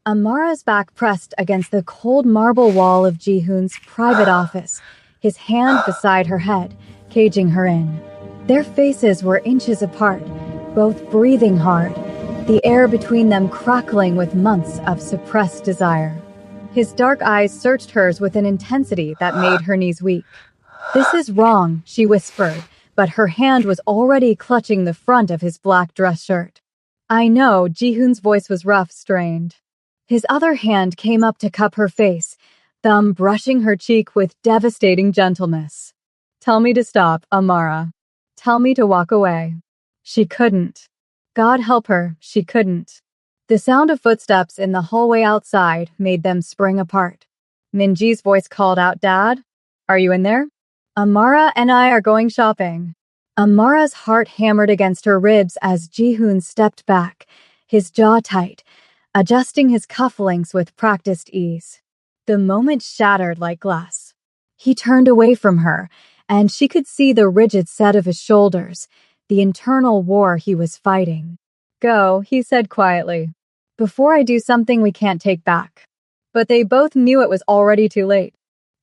Amara's back pressed against the cold marble wall of Jihoon's private office, his hand beside her head, caging her in. Their faces were inches apart, both breathing hard, the air between them crackling with months of suppressed desire. His dark eyes searched hers with an intensity that made her knees weak. "This is wrong," she whispered, but her hand was already clutching the front of his black dress shirt. "I know," Jihoon's voice was rough, strained. His other hand came up to cup her face, thumb brushing her cheek with devastating gentleness. "Tell me to stop, Amara. Tell me to walk away." She couldn't. God help her, she couldn't. The sound of footsteps in the hallway outside made them spring apart. Minji's voice called out, "Dad, are you in there? Amara and I are going shopping." Amara's heart hammered against her ribs as Jihoon stepped back, his jaw tight, adjusting his cufflinks with practiced ease. The moment shattered like glass. He turned away from her, and she could see the rigid set of his shoulders, the internal war he was fighting. "Go," he said quietly, "before I do something we can't take back." But they both knew it was already too late.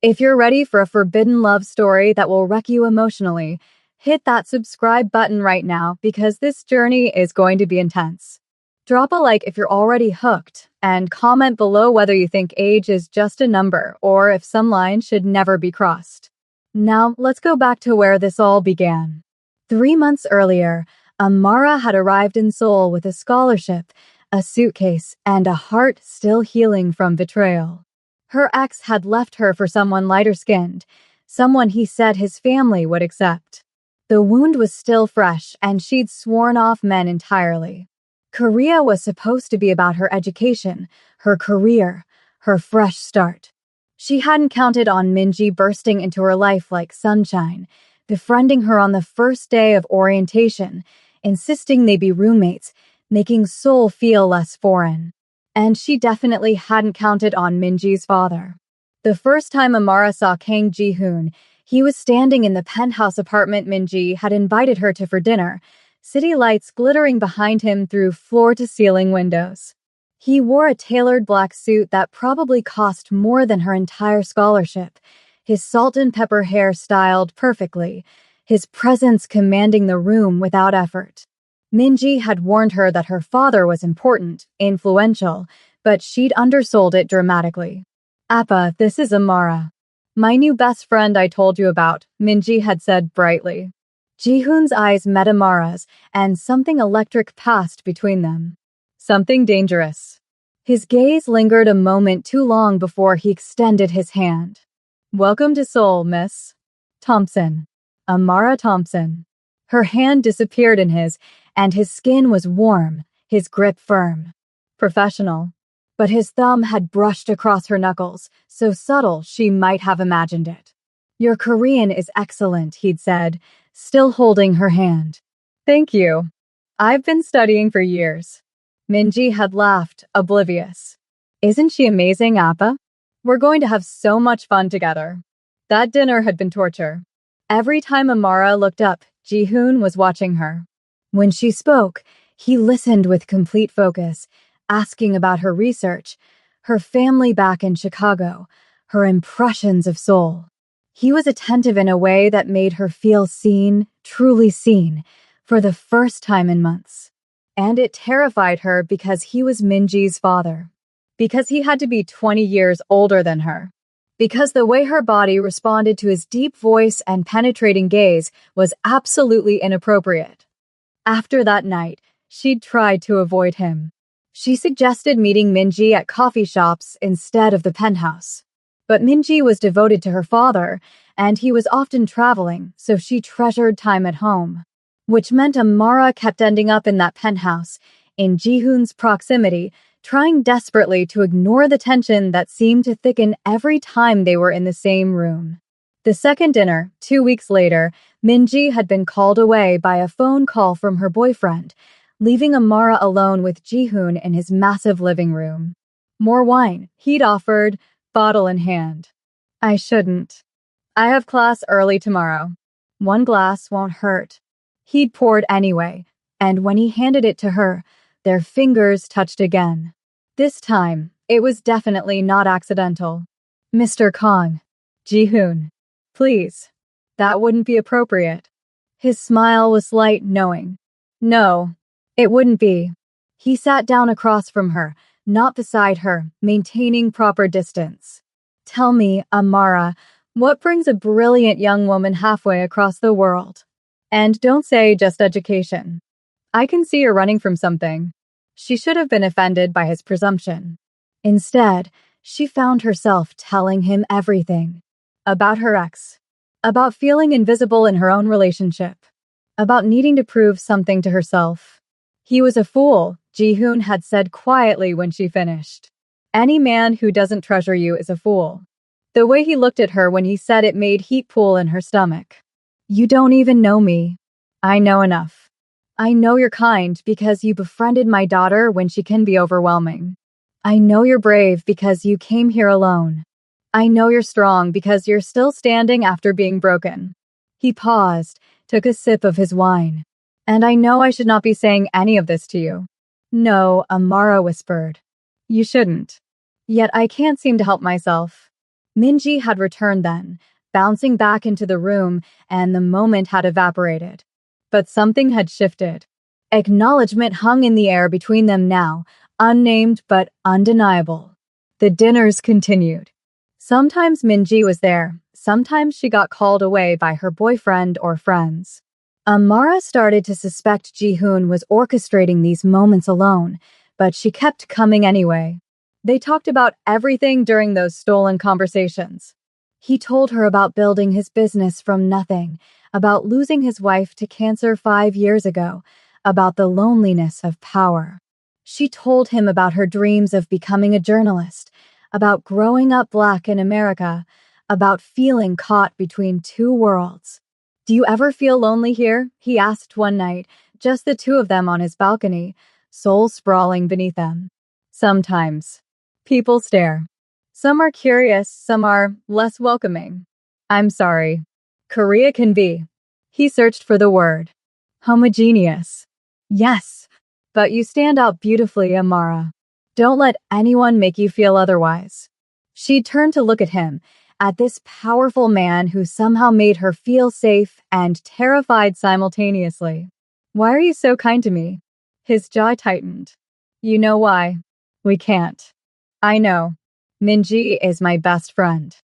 If you're ready for a forbidden love story that will wreck you emotionally, hit that subscribe button right now because this journey is going to be intense. Drop a like if you're already hooked, and comment below whether you think age is just a number or if some line should never be crossed. Now, let's go back to where this all began. 3 months earlier, Amara had arrived in Seoul with a scholarship, a suitcase, and a heart still healing from betrayal. Her ex had left her for someone lighter-skinned, someone he said his family would accept. The wound was still fresh, and she'd sworn off men entirely. Korea was supposed to be about her education, her career, her fresh start. She hadn't counted on Minji bursting into her life like sunshine, befriending her on the first day of orientation, insisting they be roommates, making Seoul feel less foreign. And she definitely hadn't counted on Minji's father. The first time Amara saw Kang Ji-hoon, he was standing in the penthouse apartment Minji had invited her to for dinner, city lights glittering behind him through floor-to-ceiling windows. He wore a tailored black suit that probably cost more than her entire scholarship, his salt and pepper hair styled perfectly, his presence commanding the room without effort. Minji had warned her that her father was important, influential, but she'd undersold it dramatically. "Appa, this is Amara. My new best friend I told you about," Minji had said brightly. Jihoon's eyes met Amara's, and something electric passed between them. Something dangerous. His gaze lingered a moment too long before he extended his hand. "Welcome to Seoul, Miss Thompson. Amara Thompson." Her hand disappeared in his, and his skin was warm, his grip firm. Professional. But his thumb had brushed across her knuckles, so subtle she might have imagined it. "Your Korean is excellent," he'd said, still holding her hand. "Thank you. I've been studying for years." Minji had laughed, oblivious. "Isn't she amazing, Appa? We're going to have so much fun together." That dinner had been torture. Every time Amara looked up, Jihoon was watching her. When she spoke, he listened with complete focus, asking about her research, her family back in Chicago, her impressions of Seoul. He was attentive in a way that made her feel seen, truly seen, for the first time in months. And it terrified her because he was Minji's father. Because he had to be 20 years older than her. Because the way her body responded to his deep voice and penetrating gaze was absolutely inappropriate. After that night, she'd tried to avoid him. She suggested meeting Minji at coffee shops instead of the penthouse. But Minji was devoted to her father, and he was often traveling, so she treasured time at home. Which meant Amara kept ending up in that penthouse, in Jihoon's proximity, trying desperately to ignore the tension that seemed to thicken every time they were in the same room. The second dinner, 2 weeks later, Minji had been called away by a phone call from her boyfriend, leaving Amara alone with Jihoon in his massive living room. More wine, he'd offered, bottle in hand. "I shouldn't. I have class early tomorrow. 1 glass won't hurt." He'd poured anyway, and when he handed it to her, their fingers touched again. This time, it was definitely not accidental. Mr. Kong. Ji-hoon. Please. That wouldn't be appropriate. His smile was light, knowing. No, it wouldn't be. He sat down across from her, not beside her, maintaining proper distance. Tell me, Amara, what brings a brilliant young woman halfway across the world? And don't say just education. I can see you're running from something. She should have been offended by his presumption. Instead, she found herself telling him everything. About her ex. About feeling invisible in her own relationship. About needing to prove something to herself. He was a fool, Ji-hoon had said quietly when she finished. Any man who doesn't treasure you is a fool. The way he looked at her when he said it made heat pool in her stomach. You don't even know me. I know enough. I know you're kind because you befriended my daughter when she can be overwhelming. I know you're brave because you came here alone. I know you're strong because you're still standing after being broken. He paused, took a sip of his wine. And I know I should not be saying any of this to you. No, Amara whispered. You shouldn't. Yet I can't seem to help myself. Minji had returned then, bouncing back into the room, and the moment had evaporated. But something had shifted. Acknowledgement hung in the air between them now, unnamed but undeniable. The dinners continued. Sometimes Minji was there, sometimes she got called away by her boyfriend or friends. Amara started to suspect Ji-hoon was orchestrating these moments alone, but she kept coming anyway. They talked about everything during those stolen conversations. He told her about building his business from nothing, about losing his wife to cancer 5 years ago, about the loneliness of power. She told him about her dreams of becoming a journalist, about growing up Black in America, about feeling caught between two worlds. Do you ever feel lonely here? He asked one night, just the two of them on his balcony, soul sprawling beneath them. Sometimes. People stare. Some are curious, some are less welcoming. I'm sorry. Korea can be. He searched for the word. Homogeneous. Yes, but you stand out beautifully, Amara. Don't let anyone make you feel otherwise. She turned to look at him, at this powerful man who somehow made her feel safe and terrified simultaneously. Why are you so kind to me? His jaw tightened. You know why. We can't. I know. Minji is my best friend.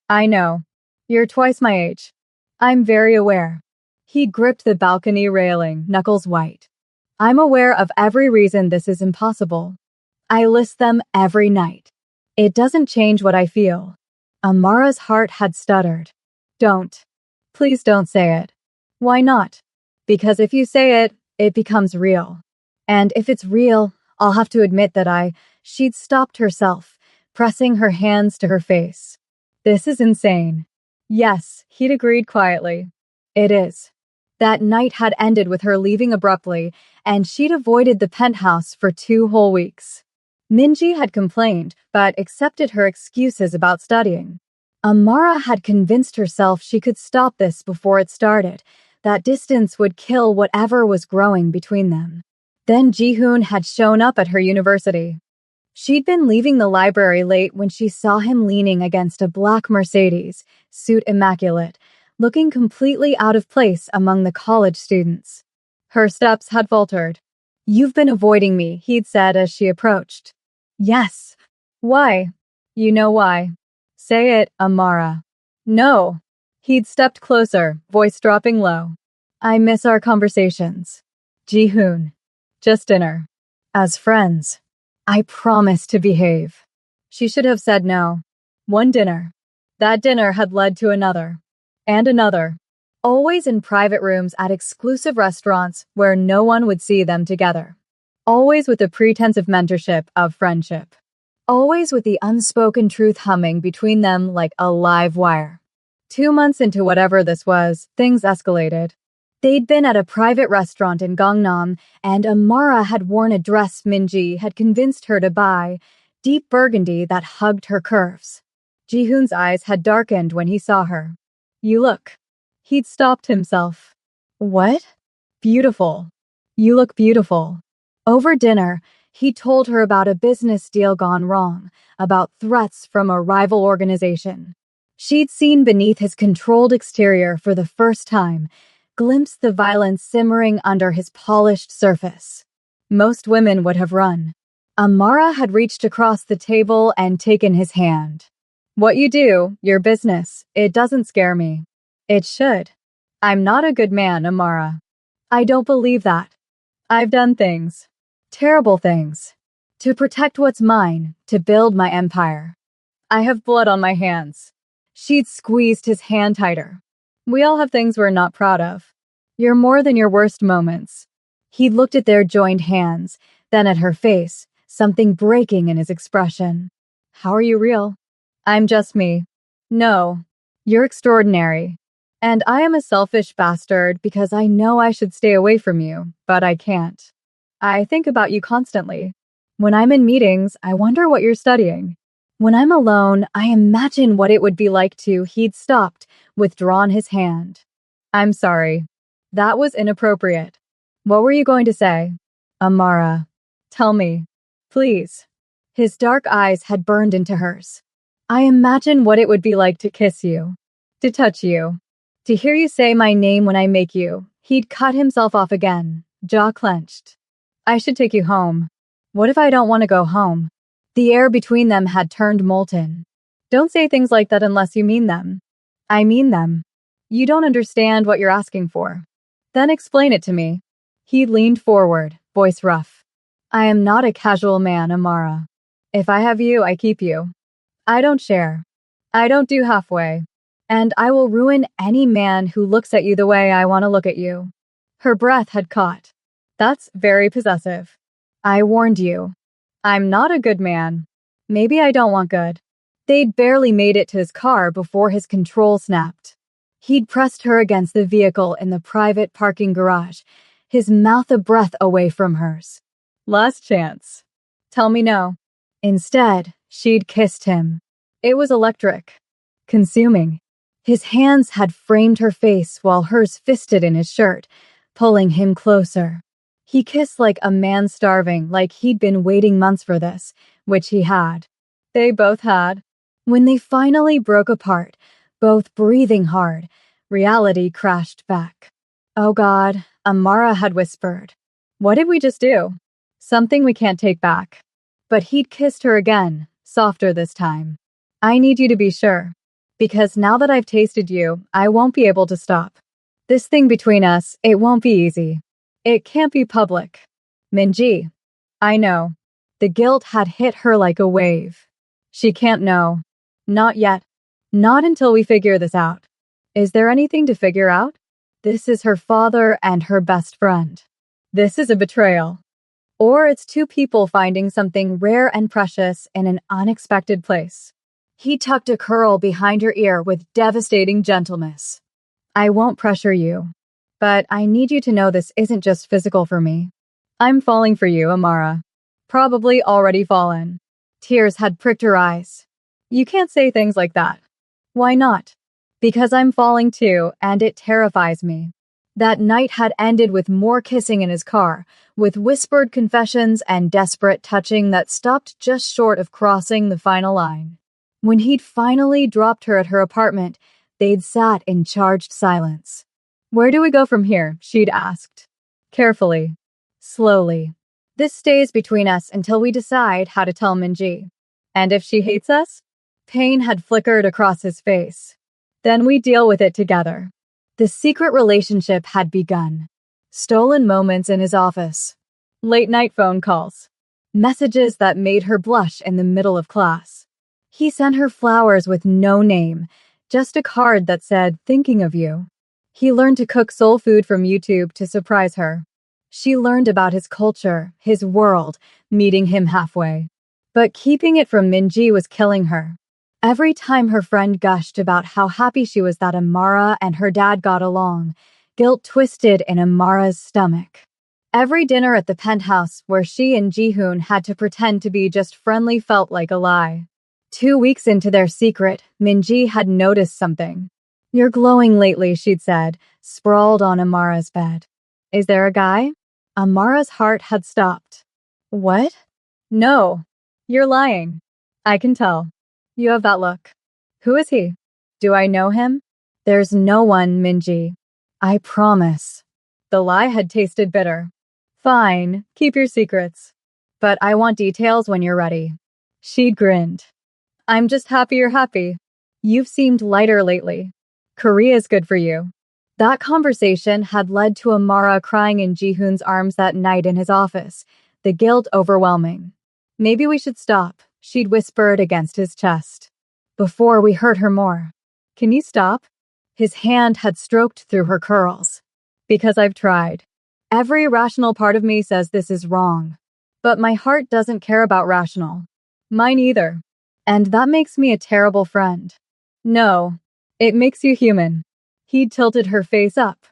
I know. You're twice my age. I'm very aware. He gripped the balcony railing, knuckles white. I'm aware of every reason this is impossible. I list them every night. It doesn't change what I feel. Amara's heart had stuttered. Don't. Please don't say it. Why not? Because if you say it, it becomes real. And if it's real, I'll have to admit that she'd stopped herself, pressing her hands to her face. This is insane. Yes, he'd agreed quietly. It is. That night had ended with her leaving abruptly, and she'd avoided the penthouse for 2 whole weeks. Minji had complained, but accepted her excuses about studying. Amara had convinced herself she could stop this before it started, that distance would kill whatever was growing between them. Then Ji-hoon had shown up at her university. She'd been leaving the library late when she saw him leaning against a black Mercedes, suit immaculate, looking completely out of place among the college students. Her steps had faltered. You've been avoiding me, he'd said as she approached. Yes. Why? You know why. Say it, Amara. No. He'd stepped closer, voice dropping low. I miss our conversations. Ji-hoon. Just dinner. As friends. I promise to behave. She should have said no. One dinner. That dinner had led to another. And another. Always in private rooms at exclusive restaurants where no one would see them together. Always with the pretense of mentorship, of friendship. Always with the unspoken truth humming between them like a live wire. 2 months into whatever this was, things escalated. They'd been at a private restaurant in Gangnam, and Amara had worn a dress Minji had convinced her to buy, deep burgundy that hugged her curves. Ji-hoon's eyes had darkened when he saw her. You look. He'd stopped himself. What? Beautiful. You look beautiful. Over dinner, He told her about a business deal gone wrong, about threats from a rival organization. She'd seen beneath his controlled exterior for the first time, glimpsed the violence simmering under his polished surface. Most women would have run. Amara had reached across the table and taken his hand. What you do, your business, it doesn't scare me. It should. I'm not a good man, Amara. I don't believe that. I've done things. Terrible things. To protect what's mine, to build my empire. I have blood on my hands. She'd squeezed his hand tighter. We all have things we're not proud of. You're more than your worst moments. He looked at their joined hands, then at her face, something breaking in his expression. How are you real? I'm just me. No, you're extraordinary. And I am a selfish bastard because I know I should stay away from you, but I can't. I think about you constantly. When I'm in meetings, I wonder what you're studying. When I'm alone, I imagine what it would be like to. He'd stopped, withdrawn his hand. I'm sorry. That was inappropriate. What were you going to say? Amara. Tell me. Please. His dark eyes had burned into hers. I imagine what it would be like to kiss you. To touch you. To hear you say my name when I make you. He'd cut himself off again, jaw clenched. I should take you home. What if I don't want to go home? The air between them had turned molten. Don't say things like that unless you mean them. I mean them. You don't understand what you're asking for. Then explain it to me. He leaned forward, voice rough. I am not a casual man, Amara. If I have you, I keep you. I don't share. I don't do halfway. And I will ruin any man who looks at you the way I want to look at you. Her breath had caught. That's very possessive. I warned you. I'm not a good man. Maybe I don't want good. They'd barely made it to his car before his control snapped. He'd pressed her against the vehicle in the private parking garage, his mouth a breath away from hers. Last chance. Tell me no. Instead, she'd kissed him. It was electric. Consuming. His hands had framed her face while hers fisted in his shirt, pulling him closer. He kissed like a man starving, like he'd been waiting months for this, which he had. They both had. When they finally broke apart, both breathing hard, reality crashed back. Oh God, Amara had whispered. What did we just do? Something we can't take back. But he'd kissed her again, softer this time. I need you to be sure. Because now that I've tasted you, I won't be able to stop. This thing between us, it won't be easy. It can't be public. Minji. I know. The guilt had hit her like a wave. She can't know. Not yet. Not until we figure this out. Is there anything to figure out? This is her father and her best friend. This is a betrayal. Or it's two people finding something rare and precious in an unexpected place. He tucked a curl behind her ear with devastating gentleness. I won't pressure you. But I need you to know this isn't just physical for me. I'm falling for you, Amara. Probably already fallen. Tears had pricked her eyes. You can't say things like that. Why not? Because I'm falling too, and it terrifies me. That night had ended with more kissing in his car, with whispered confessions and desperate touching that stopped just short of crossing the final line. When he'd finally dropped her at her apartment, they'd sat in charged silence. Where do we go from here? She'd asked. Carefully. Slowly. This stays between us until we decide how to tell Minji. And if she hates us? Pain had flickered across his face. Then we deal with it together. The secret relationship had begun. Stolen moments in his office. Late-night phone calls. Messages that made her blush in the middle of class. He sent her flowers with no name, just a card that said, thinking of you. He learned to cook soul food from YouTube to surprise her. She learned about his culture, his world, meeting him halfway. But keeping it from Minji was killing her. Every time her friend gushed about how happy she was that Amara and her dad got along, guilt twisted in Amara's stomach. Every dinner at the penthouse where she and Jihoon had to pretend to be just friendly felt like a lie. 2 weeks into their secret, Minji had noticed something. You're glowing lately, she'd said, sprawled on Amara's bed. Is there a guy? Amara's heart had stopped. What? No. You're lying. I can tell. You have that look. Who is he? Do I know him? There's no one, Minji. I promise. The lie had tasted bitter. Fine, keep your secrets. But I want details when you're ready. She grinned. I'm just happy you're happy. You've seemed lighter lately. Korea's good for you. That conversation had led to Amara crying in Jihoon's arms that night in his office, the guilt overwhelming. Maybe we should stop, she'd whispered against his chest. Before we hurt her more. Can you stop? His hand had stroked through her curls. Because I've tried. Every rational part of me says this is wrong. But my heart doesn't care about rational. Mine either. And that makes me a terrible friend. No, it makes you human. He tilted her face up.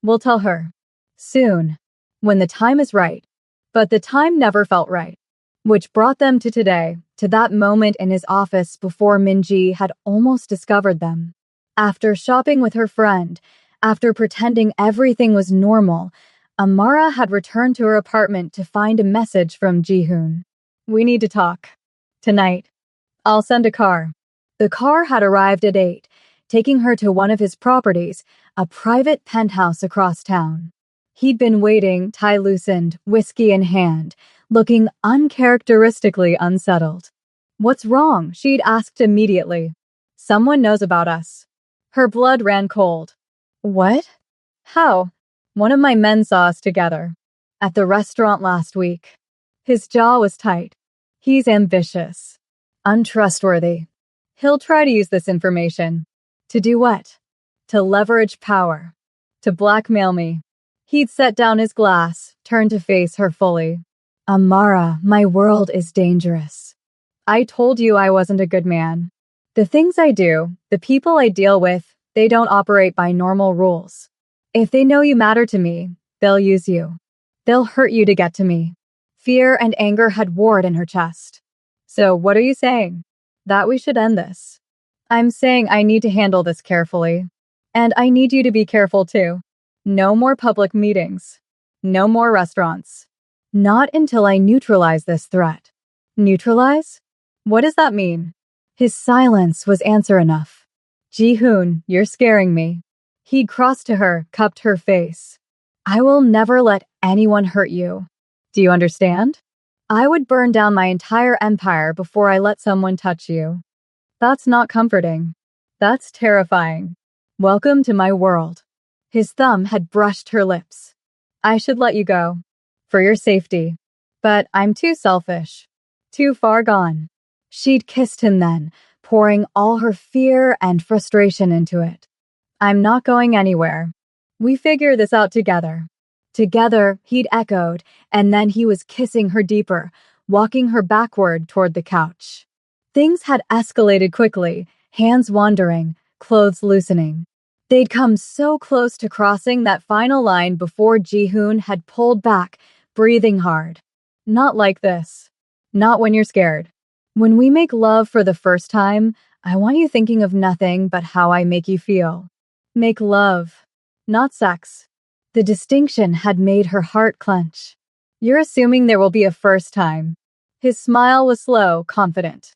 We'll tell her. Soon. When the time is right. But the time never felt right. Which brought them to today, to that moment in his office before Minji had almost discovered them. After shopping with her friend, after pretending everything was normal, Amara had returned to her apartment to find a message from Jihoon. We need to talk. Tonight. I'll send a car. The car had arrived at 8, taking her to one of his properties, a private penthouse across town. He'd been waiting, tie loosened, whiskey in hand, looking uncharacteristically unsettled. What's wrong? She'd asked immediately. Someone knows about us. Her blood ran cold. What? How? One of my men saw us together. At the restaurant last week. His jaw was tight. He's ambitious. Untrustworthy. He'll try to use this information. To do what? To leverage power. To blackmail me. He'd set down his glass, turned to face her fully. Amara, my world is dangerous. I told you I wasn't a good man. The things I do, the people I deal with, they don't operate by normal rules. If they know you matter to me, they'll use you. They'll hurt you to get to me. Fear and anger had warred in her chest. So what are you saying? That we should end this. I'm saying I need to handle this carefully. And I need you to be careful too. No more public meetings. No more restaurants. Not until I neutralize this threat. Neutralize? What does that mean? His silence was answer enough. Jihoon, you're scaring me. He crossed to her, cupped her face. I will never let anyone hurt you. Do you understand? I would burn down my entire empire before I let someone touch you. That's not comforting. That's terrifying. Welcome to my world. His thumb had brushed her lips. I should let you go. For your safety. But I'm too selfish. Too far gone. She'd kissed him then, pouring all her fear and frustration into it. I'm not going anywhere. We figure this out together. Together, he'd echoed, and then he was kissing her deeper, walking her backward toward the couch. Things had escalated quickly, hands wandering, clothes loosening. They'd come so close to crossing that final line before Jihoon had pulled back, breathing hard. Not like this. Not when you're scared. When we make love for the first time, I want you thinking of nothing but how I make you feel. Make love, not sex. The distinction had made her heart clench. You're assuming there will be a first time. His smile was slow, confident.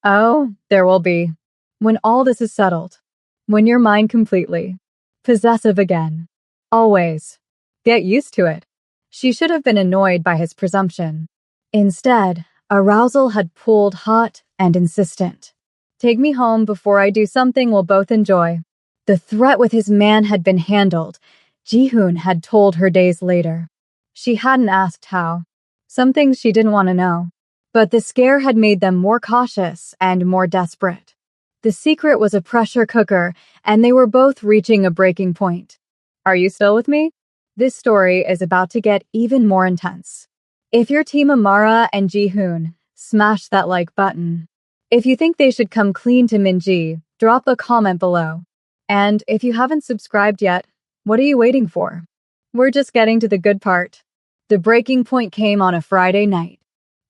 Oh, there will be. When all this is settled. When you're mine completely. Possessive again. Always. Get used to it. She should have been annoyed by his presumption. Instead, arousal had pulled hot and insistent. Take me home before I do something we'll both enjoy. The threat with his man had been handled. Jihoon had told her days later. She hadn't asked how. Some things she didn't want to know. But the scare had made them more cautious and more desperate. The secret was a pressure cooker, and they were both reaching a breaking point. Are you still with me? This story is about to get even more intense. If you're Team Amara and Jihoon, smash that like button. If you think they should come clean to Minji, drop a comment below. And if you haven't subscribed yet, what are you waiting for? We're just getting to the good part. The breaking point came on a Friday night.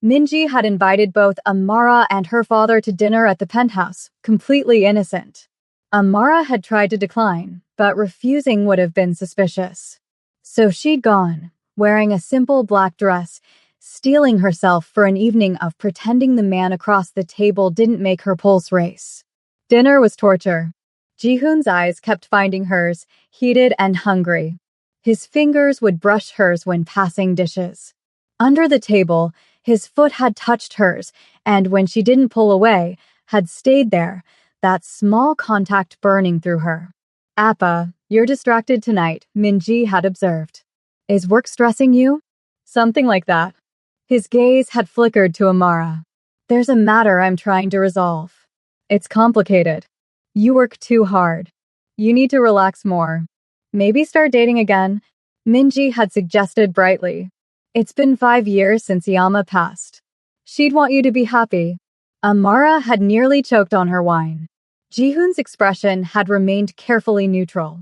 Minji had invited both Amara and her father to dinner at the penthouse, completely innocent. Amara had tried to decline, but refusing would have been suspicious. So she'd gone, wearing a simple black dress, steeling herself for an evening of pretending the man across the table didn't make her pulse race. Dinner was torture. Jihoon's eyes kept finding hers, heated and hungry. His fingers would brush hers when passing dishes. Under the table, his foot had touched hers, and when she didn't pull away, had stayed there, that small contact burning through her. Appa, you're distracted tonight, Minji had observed. Is work stressing you? Something like that. His gaze had flickered to Amara. There's a matter I'm trying to resolve. It's complicated. You work too hard. You need to relax more. Maybe start dating again, Minji had suggested brightly. It's been 5 years since Yama passed. She'd want you to be happy. Amara had nearly choked on her wine. Jihoon's expression had remained carefully neutral.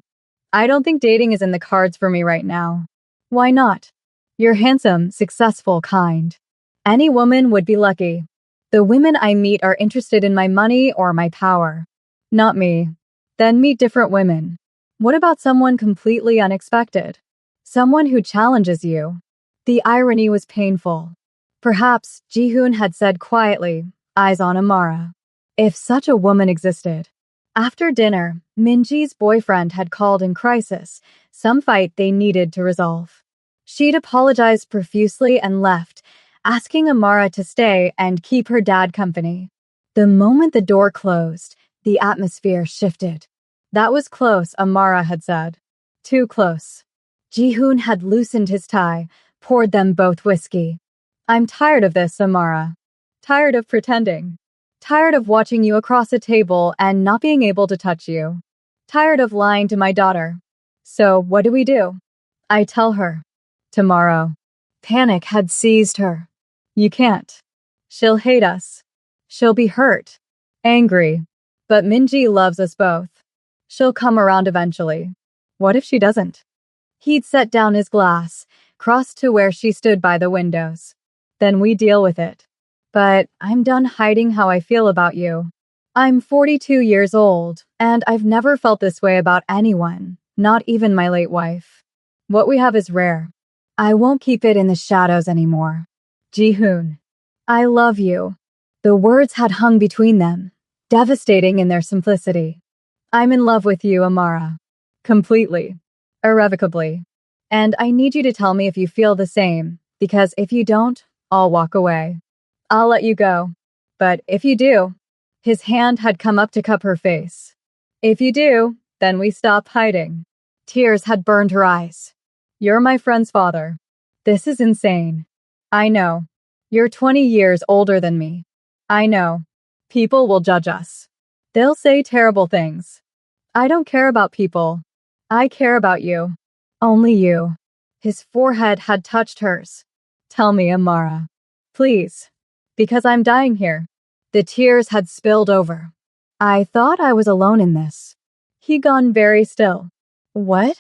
I don't think dating is in the cards for me right now. Why not? You're handsome, successful, kind. Any woman would be lucky. The women I meet are interested in my money or my power. Not me. Then meet different women. What about someone completely unexpected? Someone who challenges you. The irony was painful. Perhaps, Jihoon had said quietly, eyes on Amara. If such a woman existed. After dinner, Minji's boyfriend had called in crisis, some fight they needed to resolve. She'd apologized profusely and left, asking Amara to stay and keep her dad company. The moment the door closed, the atmosphere shifted. That was close, Amara had said. Too close. Jihoon had loosened his tie, poured them both whiskey. I'm tired of this, Amara. Tired of pretending. Tired of watching you across a table and not being able to touch you. Tired of lying to my daughter. So, what do? I tell her. Tomorrow. Panic had seized her. You can't. She'll hate us. She'll be hurt. Angry. But Minji loves us both. She'll come around eventually. What if she doesn't? He'd set down his glass, crossed to where she stood by the windows. Then we deal with it. But I'm done hiding how I feel about you. I'm 42 years old, and I've never felt this way about anyone, not even my late wife. What we have is rare. I won't keep it in the shadows anymore. Jihoon. I love you. The words had hung between them, devastating in their simplicity. I'm in love with you, Amara. Completely. Irrevocably. And I need you to tell me if you feel the same, because if you don't, I'll walk away. I'll let you go. But if you do, his hand had come up to cup her face. If you do, then we stop hiding. Tears had burned her eyes. You're my friend's father. This is insane. I know. You're 20 years older than me. I know. People will judge us. They'll say terrible things. I don't care about people. I care about you. Only you. His forehead had touched hers. Tell me, Amara. Please. Because I'm dying here. The tears had spilled over. I thought I was alone in this. He'd gone very still. What?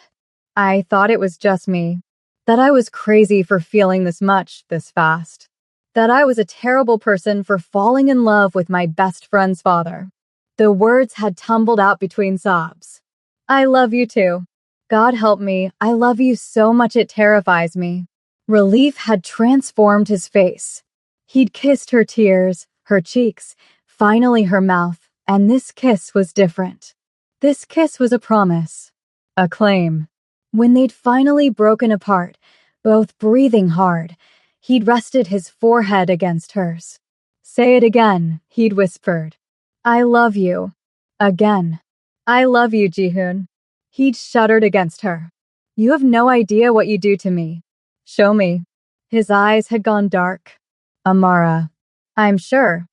I thought it was just me. That I was crazy for feeling this much, this fast. That I was a terrible person for falling in love with my best friend's father. The words had tumbled out between sobs. I love you too. God help me, I love you so much it terrifies me. Relief had transformed his face. He'd kissed her tears, her cheeks, finally her mouth, and this kiss was different. This kiss was a promise. A claim. When they'd finally broken apart, both breathing hard, he'd rested his forehead against hers. Say it again, he'd whispered. I love you. Again. I love you, Jihoon. He'd shuddered against her. You have no idea what you do to me. Show me. His eyes had gone dark. Amara. I'm sure.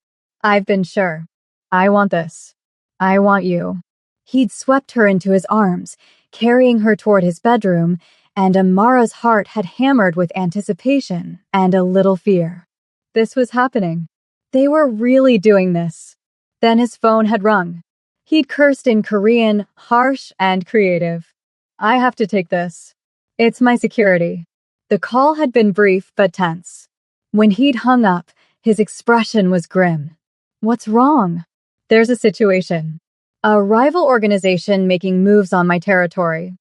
I've been sure. I want this. I want you. He'd swept her into his arms, carrying her toward his bedroom, and Amara's heart had hammered with anticipation and a little fear. This was happening. They were really doing this. Then his phone had rung. He'd cursed in Korean, harsh and creative. I have to take this. It's my security. The call had been brief but tense. When he'd hung up, his expression was grim. What's wrong? There's a situation. A rival organization making moves on my territory.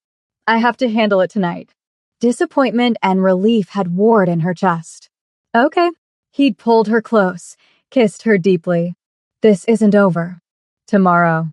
I have to handle it tonight. Disappointment and relief had warred in her chest. Okay. He'd pulled her close, kissed her deeply. This isn't over. Tomorrow.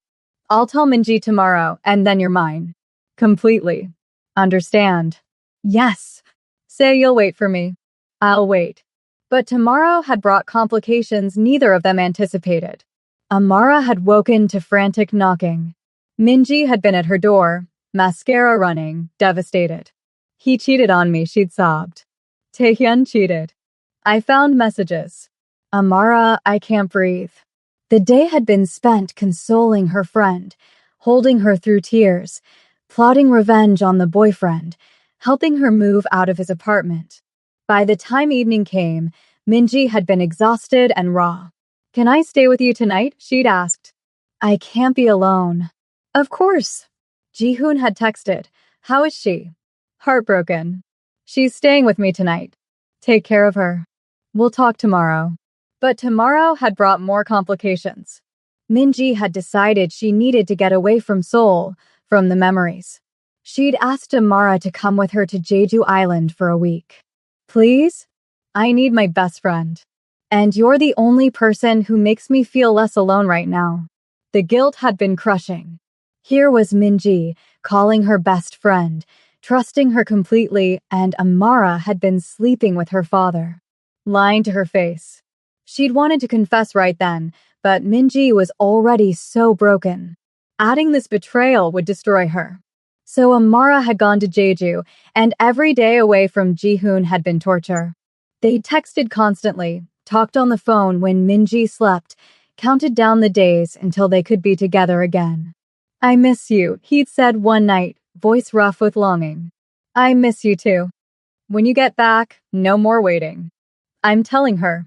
I'll tell Minji tomorrow, and then you're mine. Completely. Understand? Yes. Say you'll wait for me. I'll wait. But tomorrow had brought complications neither of them anticipated. Amara had woken to frantic knocking. Minji had been at her door, mascara running, devastated. He cheated on me, she'd sobbed. Taehyun cheated. I found messages. Amara, I can't breathe. The day had been spent consoling her friend, holding her through tears, plotting revenge on the boyfriend, helping her move out of his apartment. By the time evening came, Minji had been exhausted and raw. Can I stay with you tonight? She'd asked. I can't be alone. Of course. Jihoon had texted. How is she? Heartbroken. She's staying with me tonight. Take care of her. We'll talk tomorrow. But tomorrow had brought more complications. Minji had decided she needed to get away from Seoul, from the memories. She'd asked Amara to come with her to Jeju Island for a week. Please? I need my best friend. And you're the only person who makes me feel less alone right now. The guilt had been crushing. Here was Minji, calling her best friend, trusting her completely, and Amara had been sleeping with her father. Lying to her face. She'd wanted to confess right then, but Minji was already so broken. Adding this betrayal would destroy her. So Amara had gone to Jeju, and every day away from Jihoon had been torture. They texted constantly, talked on the phone when Minji slept, counted down the days until they could be together again. I miss you, he'd said one night, voice rough with longing. I miss you too. When you get back, no more waiting. I'm telling her.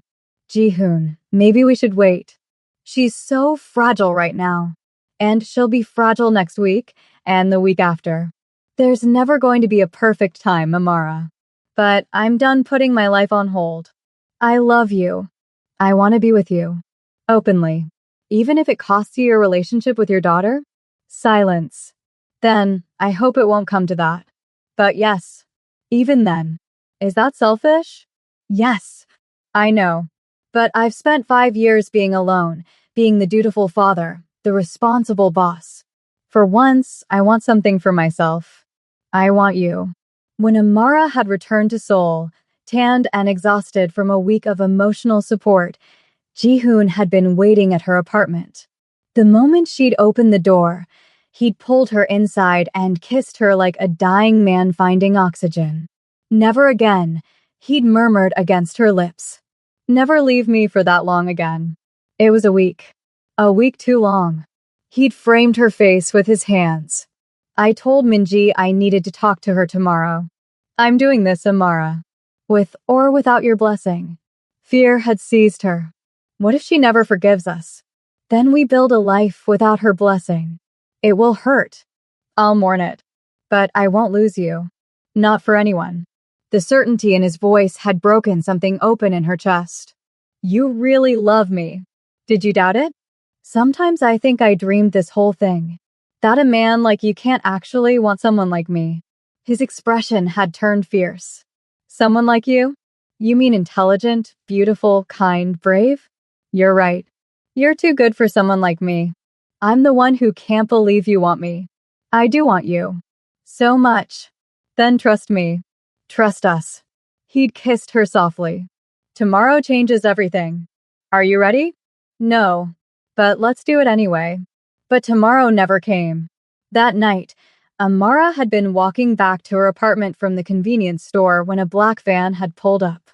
Jihoon, maybe we should wait. She's so fragile right now. And she'll be fragile next week, and the week after. There's never going to be a perfect time, Amara. But I'm done putting my life on hold. I love you. I want to be with you. Openly. Even if it costs you your relationship with your daughter? Silence. Then, I hope it won't come to that. But yes. Even then. Is that selfish? Yes. I know. But I've spent 5 years being alone, being the dutiful father, the responsible boss. For once, I want something for myself. I want you. When Amara had returned to Seoul, tanned and exhausted from a week of emotional support, Jihoon had been waiting at her apartment. The moment she'd opened the door, he'd pulled her inside and kissed her like a dying man finding oxygen. Never again, he'd murmured against her lips. Never leave me for that long again. It was a week. A week too long. He'd framed her face with his hands. I told Minji I needed to talk to her tomorrow. I'm doing this, Amara. With or without your blessing. Fear had seized her. What if she never forgives us? Then we build a life without her blessing. It will hurt. I'll mourn it. But I won't lose you. Not for anyone. The certainty in his voice had broken something open in her chest. You really love me. Did you doubt it? Sometimes I think I dreamed this whole thing. That a man like you can't actually want someone like me. His expression had turned fierce. Someone like you? You mean intelligent, beautiful, kind, brave? You're right. You're too good for someone like me. I'm the one who can't believe you want me. I do want you. So much. Then trust me. Trust us. He'd kissed her softly. Tomorrow changes everything. Are you ready? No. But let's do it anyway. But tomorrow never came. That night, Amara had been walking back to her apartment from the convenience store when a black van had pulled up.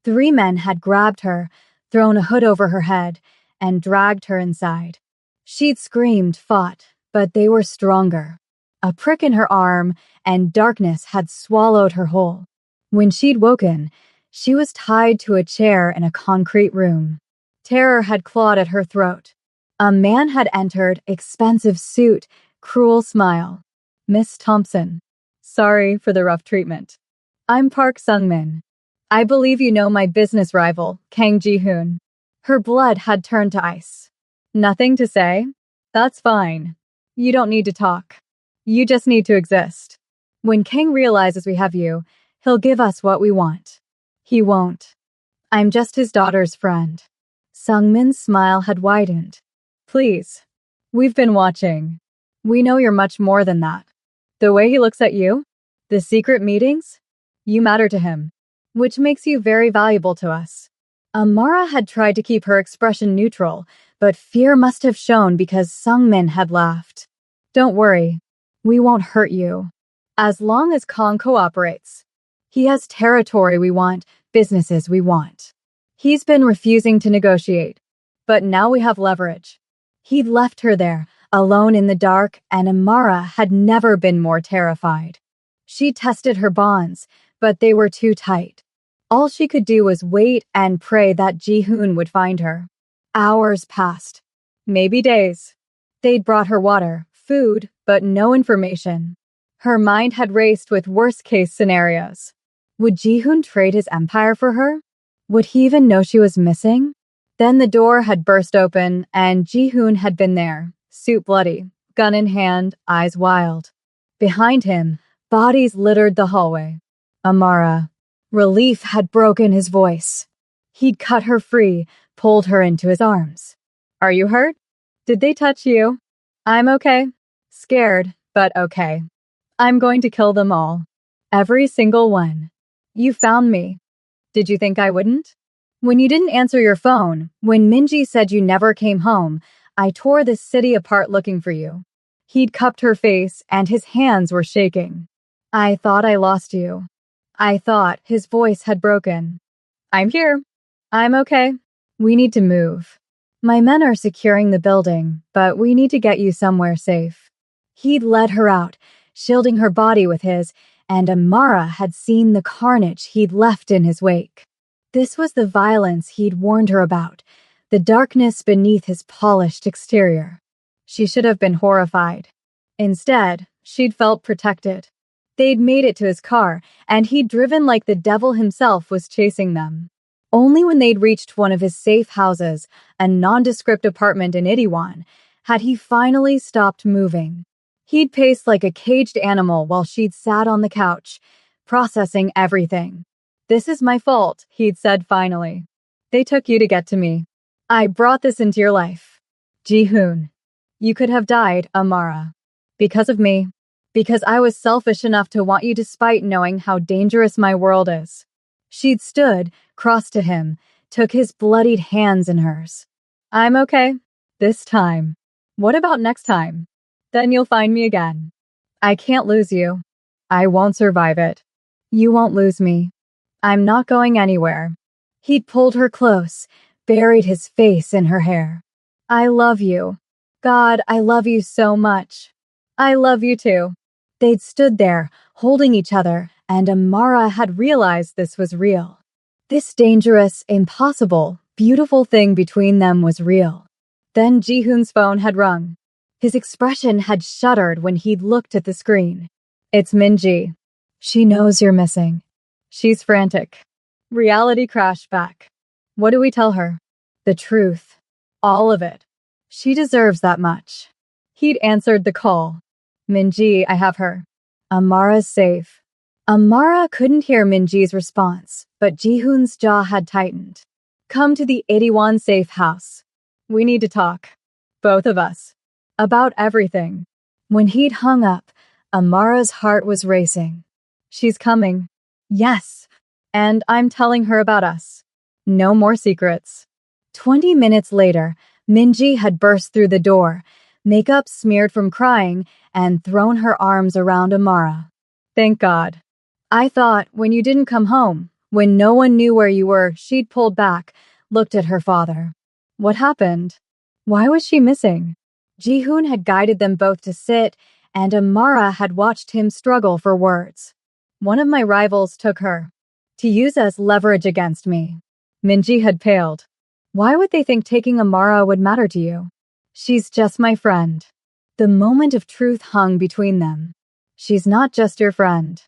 3 men had grabbed her, thrown a hood over her head, and dragged her inside. She'd screamed, fought, but they were stronger. A prick in her arm, and darkness had swallowed her whole. When she'd woken, she was tied to a chair in a concrete room. Terror had clawed at her throat. A man had entered, expensive suit, cruel smile. Miss Thompson. Sorry for the rough treatment. I'm Park Sungmin. I believe you know my business rival, Kang Jihoon. Her blood had turned to ice. Nothing to say? That's fine. You don't need to talk. You just need to exist. When Kang realizes we have you, he'll give us what we want. He won't. I'm just his daughter's friend. Sungmin's smile had widened. Please. We've been watching. We know you're much more than that. The way he looks at you, the secret meetings, you matter to him, which makes you very valuable to us. Amara had tried to keep her expression neutral, but fear must have shown because Sungmin had laughed. Don't worry. We won't hurt you. As long as Kong cooperates. He has territory we want, businesses we want. He's been refusing to negotiate, but now we have leverage. He'd left her there, alone in the dark, and Amara had never been more terrified. She tested her bonds, but they were too tight. All she could do was wait and pray that Ji-hoon would find her. Hours passed. Maybe days. They'd brought her water, food, but no information. Her mind had raced with worst-case scenarios. Would Ji-hoon trade his empire for her? Would he even know she was missing? Then the door had burst open, and Ji-hoon had been there, suit bloody, gun in hand, eyes wild. Behind him, bodies littered the hallway. Amara. Relief had broken his voice. He'd cut her free, pulled her into his arms. Are you hurt? Did they touch you? I'm okay. Scared, but okay. I'm going to kill them all. Every single one. You found me. Did you think I wouldn't? When you didn't answer your phone, when Minji said you never came home, I tore this city apart looking for you. He'd cupped her face, and his hands were shaking. I thought I lost you. I thought his voice had broken. I'm here. I'm okay. We need to move. My men are securing the building, but we need to get you somewhere safe. He'd led her out, shielding her body with his, and Amara had seen the carnage he'd left in his wake. This was the violence he'd warned her about, the darkness beneath his polished exterior. She should have been horrified. Instead, she'd felt protected. They'd made it to his car, and he'd driven like the devil himself was chasing them. Only when they'd reached one of his safe houses, a nondescript apartment in Itaewon, had he finally stopped moving. He'd paced like a caged animal while she'd sat on the couch, processing everything. This is my fault, he'd said finally. They took you to get to me. I brought this into your life. Ji-hoon. You could have died, Amara. Because of me. Because I was selfish enough to want you despite knowing how dangerous my world is. She'd stood, crossed to him, took his bloodied hands in hers. I'm okay. This time. What about next time? Then you'll find me again. I can't lose you. I won't survive it. You won't lose me. I'm not going anywhere. He'd pulled her close, buried his face in her hair. I love you. God, I love you so much. I love you too. They'd stood there, holding each other, and Amara had realized this was real. This dangerous, impossible, beautiful thing between them was real. Then Ji-hoon's phone had rung. His expression had shuddered when he'd looked at the screen. It's Minji. She knows you're missing. She's frantic. Reality crashed back. What do we tell her? The truth. All of it. She deserves that much. He'd answered the call. Minji, I have her. Amara's safe. Amara couldn't hear Minji's response, but Ji-hoon's jaw had tightened. Come to the Itaewon safe house. We need to talk. Both of us. About everything. When he'd hung up, Amara's heart was racing. She's coming. Yes. And I'm telling her about us. No more secrets. 20 minutes later, Minji had burst through the door, makeup smeared from crying, and thrown her arms around Amara. Thank God. I thought when you didn't come home, when no one knew where you were, she'd pulled back, looked at her father. What happened? Why was she missing? Ji-hoon had guided them both to sit, and Amara had watched him struggle for words. One of my rivals took her, to use as leverage against me. Minji had paled. Why would they think taking Amara would matter to you? She's just my friend. The moment of truth hung between them. She's not just your friend.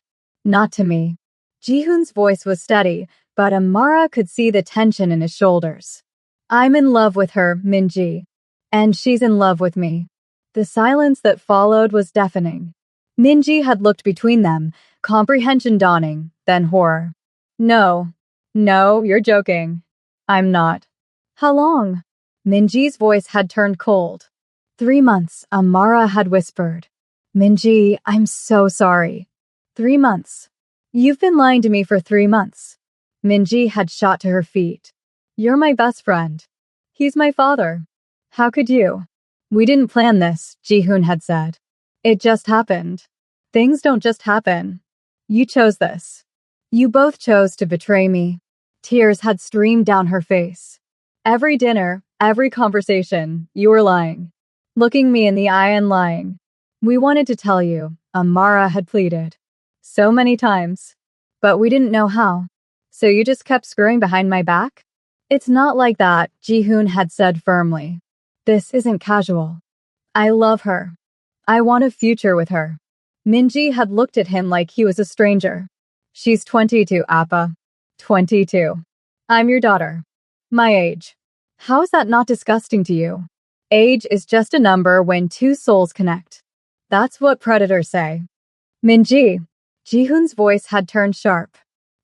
Not to me. Ji-hoon's voice was steady, but Amara could see the tension in his shoulders. I'm in love with her, Minji. And she's in love with me. The silence that followed was deafening. Minji had looked between them, comprehension dawning, then horror. No. No, you're joking. I'm not. How long? Minji's voice had turned cold. 3 months, Amara had whispered. Minji, I'm so sorry. 3 months. You've been lying to me for 3 months. Minji had shot to her feet. You're my best friend. He's my father. How could you? We didn't plan this, Jihoon had said. It just happened. Things don't just happen. You chose this. You both chose to betray me. Tears had streamed down her face. Every dinner, every conversation, you were lying. Looking me in the eye and lying. We wanted to tell you, Amara had pleaded. So many times. But we didn't know how. So you just kept screwing behind my back? It's not like that, Jihoon had said firmly. This isn't casual. I love her. I want a future with her. Minji had looked at him like he was a stranger. She's 22, Appa. 22. I'm your daughter. My age. How is that not disgusting to you? Age is just a number when two souls connect. That's what predators say. Minji. Jihoon's voice had turned sharp.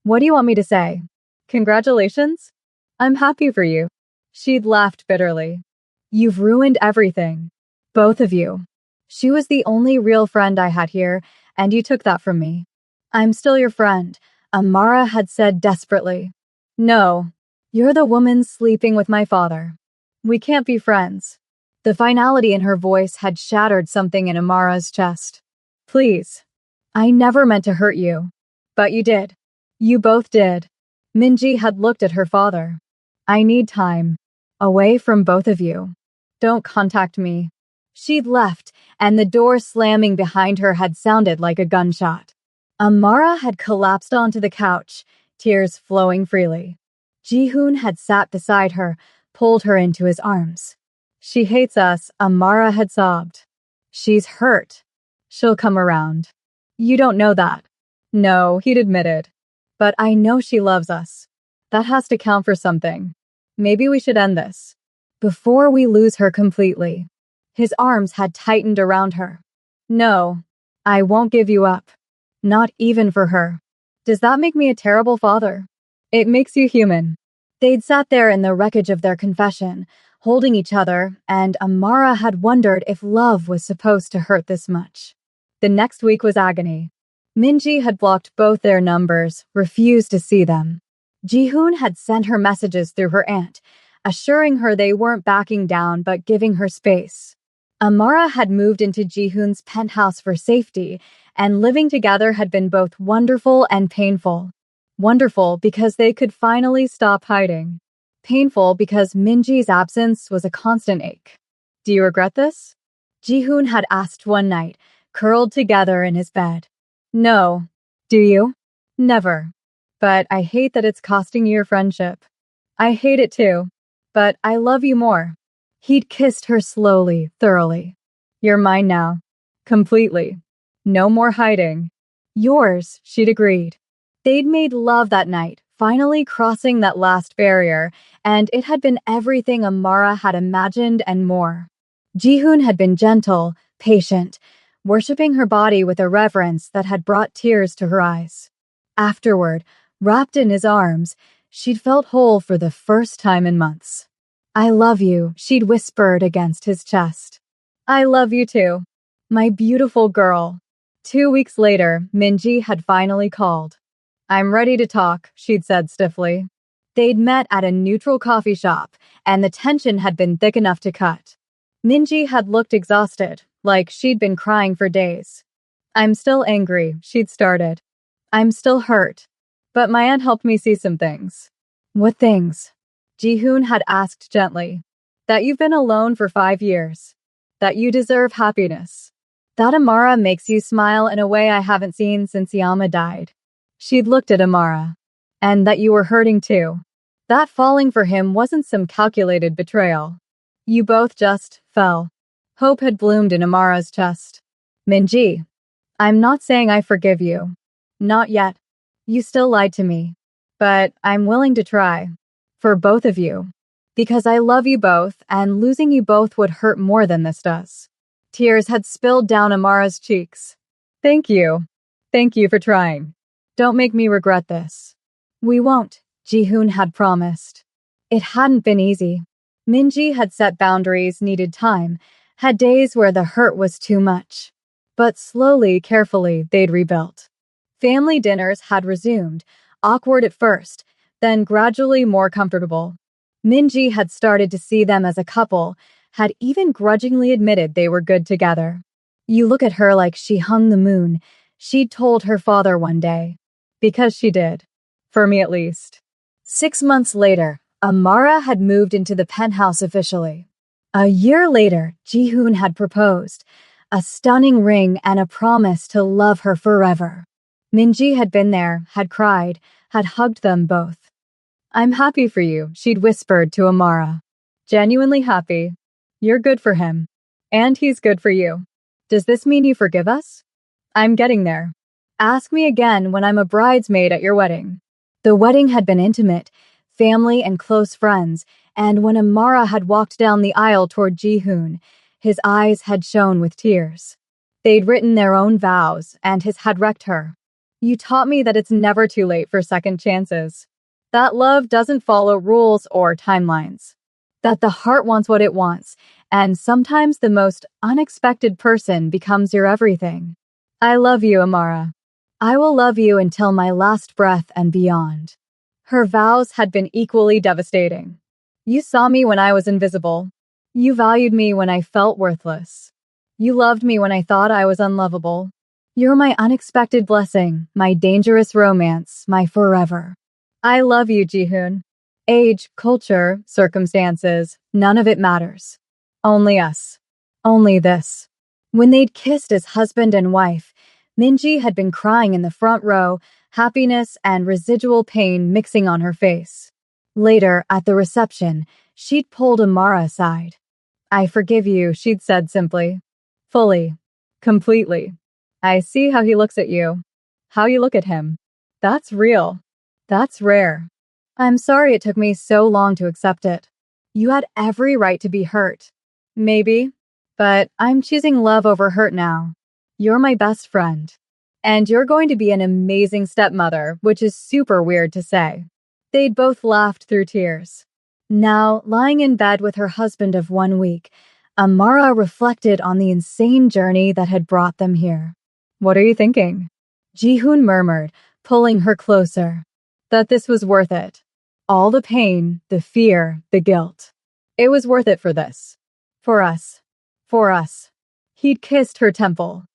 What do you want me to say? Congratulations? I'm happy for you. She'd laughed bitterly. You've ruined everything. Both of you. She was the only real friend I had here, and you took that from me. I'm still your friend, Amara had said desperately. No, you're the woman sleeping with my father. We can't be friends. The finality in her voice had shattered something in Amara's chest. Please. I never meant to hurt you. But you did. You both did. Minji had looked at her father. I need time. Away from both of you. Don't contact me. She'd left, and the door slamming behind her had sounded like a gunshot. Amara had collapsed onto the couch, tears flowing freely. Jihoon had sat beside her, pulled her into his arms. She hates us, Amara had sobbed. She's hurt. She'll come around. You don't know that. No, he'd admitted. But I know she loves us. That has to count for something. Maybe we should end this. Before we lose her completely. His arms had tightened around her. No, I won't give you up. Not even for her. Does that make me a terrible father? It makes you human. They'd sat there in the wreckage of their confession, holding each other, and Amara had wondered if love was supposed to hurt this much. The next week was agony. Minji had blocked both their numbers, refused to see them. Jihoon had sent her messages through her aunt, assuring her they weren't backing down but giving her space. Amara had moved into Jihoon's penthouse for safety, and living together had been both wonderful and painful. Wonderful because they could finally stop hiding. Painful because Minji's absence was a constant ache. Do you regret this? Jihoon had asked one night, curled together in his bed. No. Do you? Never. But I hate that it's costing you your friendship. I hate it too. But I love you more. He'd kissed her slowly, thoroughly. You're mine now. Completely. No more hiding. Yours, she'd agreed. They'd made love that night, finally crossing that last barrier, and it had been everything Amara had imagined and more. Jihoon had been gentle, patient, worshipping her body with a reverence that had brought tears to her eyes. Afterward, wrapped in his arms, she'd felt whole for the first time in months. I love you, she'd whispered against his chest. I love you too. My beautiful girl. 2 weeks later, Minji had finally called. I'm ready to talk, she'd said stiffly. They'd met at a neutral coffee shop, and the tension had been thick enough to cut. Minji had looked exhausted, like she'd been crying for days. I'm still angry, she'd started. I'm still hurt. But my aunt helped me see some things. What things? Jihoon had asked gently. That you've been alone for 5 years. That you deserve happiness. That Amara makes you smile in a way I haven't seen since Yama died. She'd looked at Amara. And that you were hurting too. That falling for him wasn't some calculated betrayal. You both just fell. Hope had bloomed in Amara's chest. Minji, I'm not saying I forgive you. Not yet. You still lied to me. But I'm willing to try. For both of you. Because I love you both, and losing you both would hurt more than this does. Tears had spilled down Amara's cheeks. Thank you. Thank you for trying. Don't make me regret this. We won't, Jihoon had promised. It hadn't been easy. Minji had set boundaries, needed time, had days where the hurt was too much. But slowly, carefully, they'd rebuilt. Family dinners had resumed, awkward at first, then gradually more comfortable. Minji had started to see them as a couple, had even grudgingly admitted they were good together. You look at her like she hung the moon, she'd told her father one day. Because she did. For me at least. 6 months later, Amara had moved into the penthouse officially. A year later, Jihoon had proposed. A stunning ring and a promise to love her forever. Minji had been there, had cried, had hugged them both. "I'm happy for you," she'd whispered to Amara. "Genuinely happy. You're good for him. And he's good for you. Does this mean you forgive us? I'm getting there. Ask me again when I'm a bridesmaid at your wedding." The wedding had been intimate, family and close friends, and when Amara had walked down the aisle toward Jihoon, his eyes had shone with tears. They'd written their own vows, and his had wrecked her. "You taught me that it's never too late for second chances. That love doesn't follow rules or timelines. That the heart wants what it wants, and sometimes the most unexpected person becomes your everything. I love you, Amara. I will love you until my last breath and beyond." Her vows had been equally devastating. "You saw me when I was invisible. You valued me when I felt worthless. You loved me when I thought I was unlovable. You're my unexpected blessing, my dangerous romance, my forever. I love you, Jihoon. Age, culture, circumstances, none of it matters. Only us. Only this." When they'd kissed as husband and wife, Minji had been crying in the front row, happiness and residual pain mixing on her face. Later, at the reception, she'd pulled Amara aside. "I forgive you," she'd said simply. "Fully. Completely. I see how he looks at you. How you look at him. That's real. That's rare. I'm sorry it took me so long to accept it. You had every right to be hurt. Maybe. But I'm choosing love over hurt now. You're my best friend. And you're going to be an amazing stepmother, which is super weird to say." They'd both laughed through tears. Now, lying in bed with her husband of 1 week, Amara reflected on the insane journey that had brought them here. "What are you thinking?" Jihoon murmured, pulling her closer. "That this was worth it. All the pain, the fear, the guilt. It was worth it for this. For us. For us." He'd kissed her temple.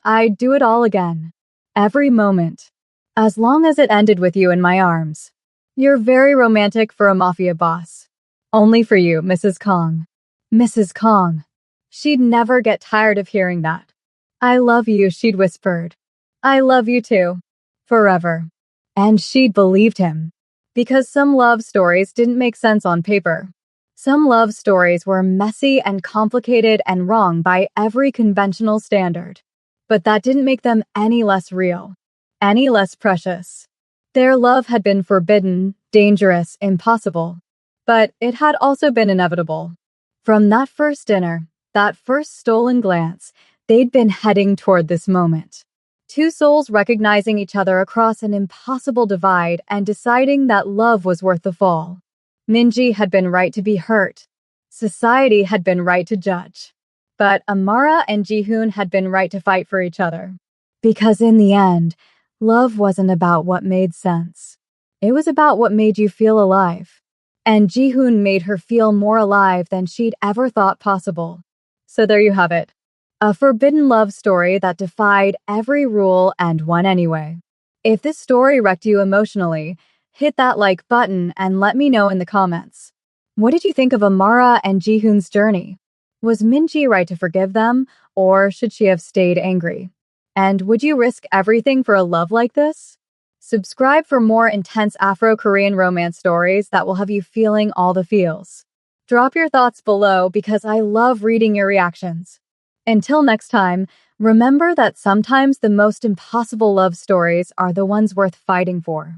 "I'd do it all again. Every moment. As long as it ended with you in my arms. You're very romantic for a mafia boss. Only for you, Mrs. Kong. Mrs. Kong." She'd never get tired of hearing that. "I love you," she'd whispered. "I love you too. Forever." And she'd believed him. Because some love stories didn't make sense on paper. Some love stories were messy and complicated and wrong by every conventional standard. But that didn't make them any less real, any less precious. Their love had been forbidden, dangerous, impossible. But it had also been inevitable. From that first dinner, that first stolen glance, they'd been heading toward this moment. Two souls recognizing each other across an impossible divide and deciding that love was worth the fall. Minji had been right to be hurt. Society had been right to judge. But Amara and Jihoon had been right to fight for each other. Because in the end, love wasn't about what made sense. It was about what made you feel alive. And Jihoon made her feel more alive than she'd ever thought possible. So there you have it. A forbidden love story that defied every rule and won anyway. If this story wrecked you emotionally, hit that like button and let me know in the comments. What did you think of Amara and Jihoon's journey? Was Minji right to forgive them, or should she have stayed angry? And would you risk everything for a love like this? Subscribe for more intense Afro-Korean romance stories that will have you feeling all the feels. Drop your thoughts below because I love reading your reactions. Until next time, remember that sometimes the most impossible love stories are the ones worth fighting for.